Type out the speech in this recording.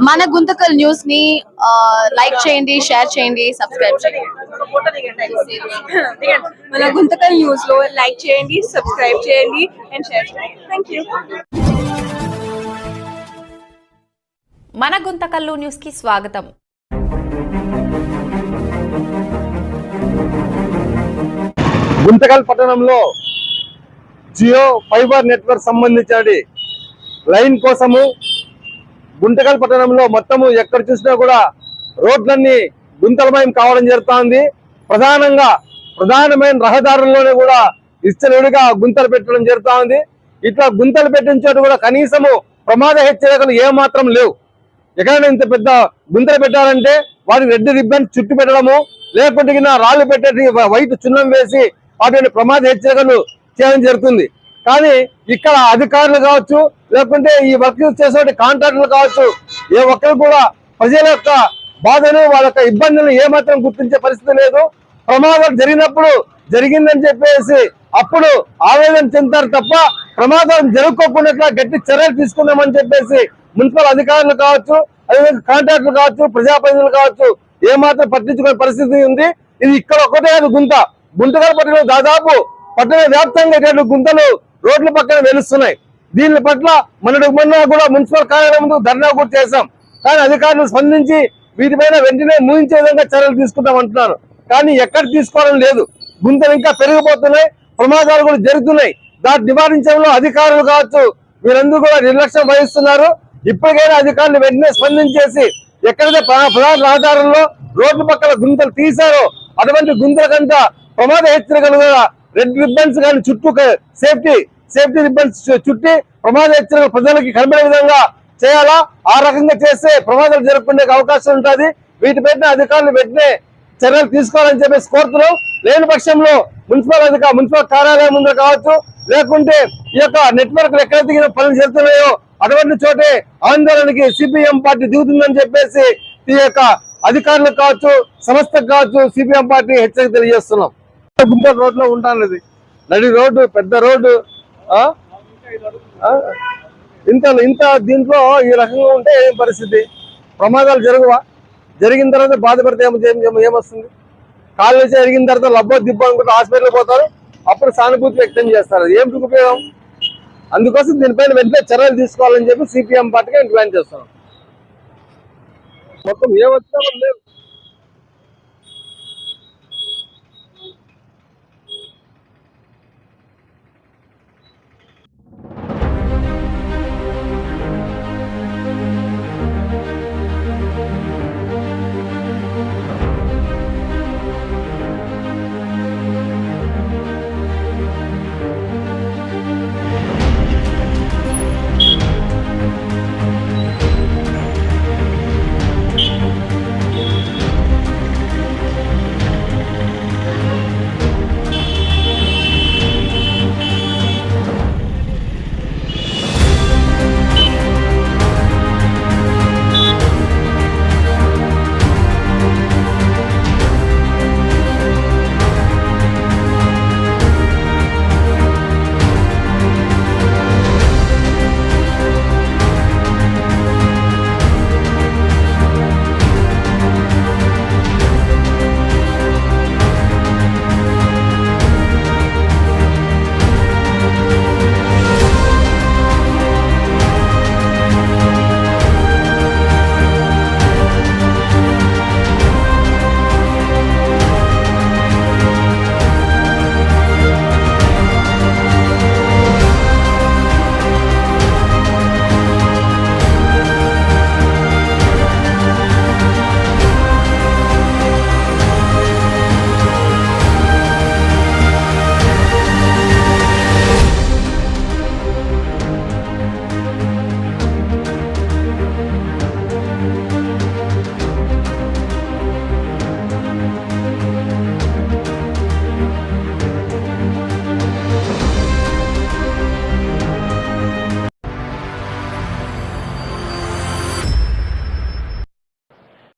మన గుంతకల్ న్యూస్ ని లైక్ చేయండి, షేర్ చేయండి, సబ్స్క్రైబ్ చేయండి. మన గుంతకల్ న్యూస్ లో లైక్ చేయండి, సబ్స్క్రైబ్ చేయండి అండ్ షేర్ చేయండి. థాంక్యూ. మన గుంతకల్లు న్యూస్ కి స్వాగతం. గుంతకల్ పట్టణంలో జియో ఫైబర్ నెట్వర్క్ సంబంధించిన లైన్ కోసము గుంతకల్ పట్టణంలో మొత్తము ఎక్కడ చూసినా కూడా రోడ్లన్నీ గుంతలమయం కావడం జరుగుతుంది. ప్రధానమైన రహదారుల్లోనే కూడా ఇచ్చలుడిగా గుంతలు పెట్టడం జరుగుతా ఉంది. ఇట్లా గుంతలు పెట్టిన చోటు కూడా కనీసము ప్రమాద హెచ్చరికలు ఏమాత్రం లేవు. ఎక్కడైనా ఇంత పెద్ద గుంతలు పెట్టాలంటే వాటికి రెడ్ రిబ్బన్ చుట్టు పెట్టడము, లేకుంటే రాళ్ళు పెట్టేటి వైట్ చున్నం వేసి వాటి ప్రమాద హెచ్చరికలు చేయడం జరుగుతుంది. కానీ ఇక్కడ అధికారులు కావచ్చు, లేకుంటే ఈ వర్క్ చేసే కాంట్రాక్టర్లు కావచ్చు, ఏ ఒక్కరు కూడా ప్రజల యొక్క బాధను, వాళ్ళ యొక్క ఇబ్బందులను ఏమాత్రం గుర్తించే పరిస్థితి లేదు. ప్రమాదం జరిగినప్పుడు జరిగిందని చెప్పేసి అప్పుడు ఆవేదన చెందుతారు తప్ప ప్రమాదం జరుపుకోకుండా గట్టి చర్యలు తీసుకుందామని చెప్పేసి మున్సిపల్ అధికారులు కావచ్చు, అదేవిధంగా కాంట్రాక్టర్లు కావచ్చు, ప్రజాప్రతినిధులు కావచ్చు ఏమాత్రం పట్టించుకునే పరిస్థితి ఉంది. ఇది ఇక్కడ ఒకటే గుంతకల్ పట్టణంలో దాదాపు పట్టణ వ్యాప్తంగా ఇటువంటి గుంతలు రోడ్ల పక్కన వెలుస్తున్నాయి. దీని పట్ల మొన్న కూడా మున్సిపల్ కార్యాలయం ముందు ధర్నా కూడా చేశాం. కానీ అధికారులు స్పందించి వీటిపైన వెంటనే ముగించే విధంగా చర్యలు తీసుకుంటాం అంటున్నారు. కానీ ఎక్కడ తీసుకోవడం లేదు. గుంతలు ఇంకా పెరిగిపోతున్నాయి, ప్రమాదాలు కూడా జరుగుతున్నాయి. దాన్ని నివారించడంలో అధికారులు కావచ్చు వీరందరూ కూడా నిర్లక్ష్యం వహిస్తున్నారు. ఇప్పటికైనా అధికారులు వెంటనే స్పందించేసి ఎక్కడైతే ప్రధాన రహదారుల్లో రోడ్ల పక్కన గుంతలు తీశారో అటువంటి గుంతలకంతా ప్రమాద హెచ్చరికలు కూడా రెడ్ రిబ్బన్స్ కానీ చుట్టూ సేఫ్టీ రిబ్బన్స్ చుట్టి ప్రమాద హెచ్చరికలు ప్రజలకి కనబడే విధంగా చేయాలా. ఆ రకంగా చేస్తే ప్రమాదాలు జరగకుండా అవకాశం ఉంటుంది. వీటిపైన అధికారులు వెంటనే చర్యలు తీసుకోవాలని చెప్పేసి కోరుతున్నాం. లేని పక్షంలో మున్సిపల్ కార్యాలయం ముందు కావచ్చు, లేకుంటే ఈ యొక్క నెట్వర్క్ ఎక్కడైతే పనులు జరుగుతున్నాయో అటువంటి చోటే ఆందోళనకి సిపిఎం పార్టీ దిగుతుందని చెప్పేసి ఈ యొక్క అధికారులకు కావచ్చు, సంస్థకు కావచ్చు సిపిఎం పార్టీ హెచ్చరిక తెలియజేస్తున్నాం. గుంటూరు రోడ్ లో ఉంటానది నడి రోడ్డు, పెద్ద రోడ్డు. ఇంత దీంట్లో ఈ రకంగా ఉంటే ఏం పరిస్థితి? ప్రమాదాలు జరగవా? జరిగిన తర్వాత బాధపడితే ఏమొస్తుంది? కాలు వేసి జరిగిన తర్వాత లబ్బో దిబ్బో అనుకుంటే హాస్పిటల్ పోతారు, అప్పుడు సానుభూతి వ్యక్తం చేస్తారు. ఏం ఉపయోగం? అందుకోసం దీనిపైన వెంటనే చర్యలు తీసుకోవాలని చెప్పి సిపిఎం పార్టీగా డిమాండ్ చేస్తున్నాం. మొత్తం ఏ వచ్చినా లేదు.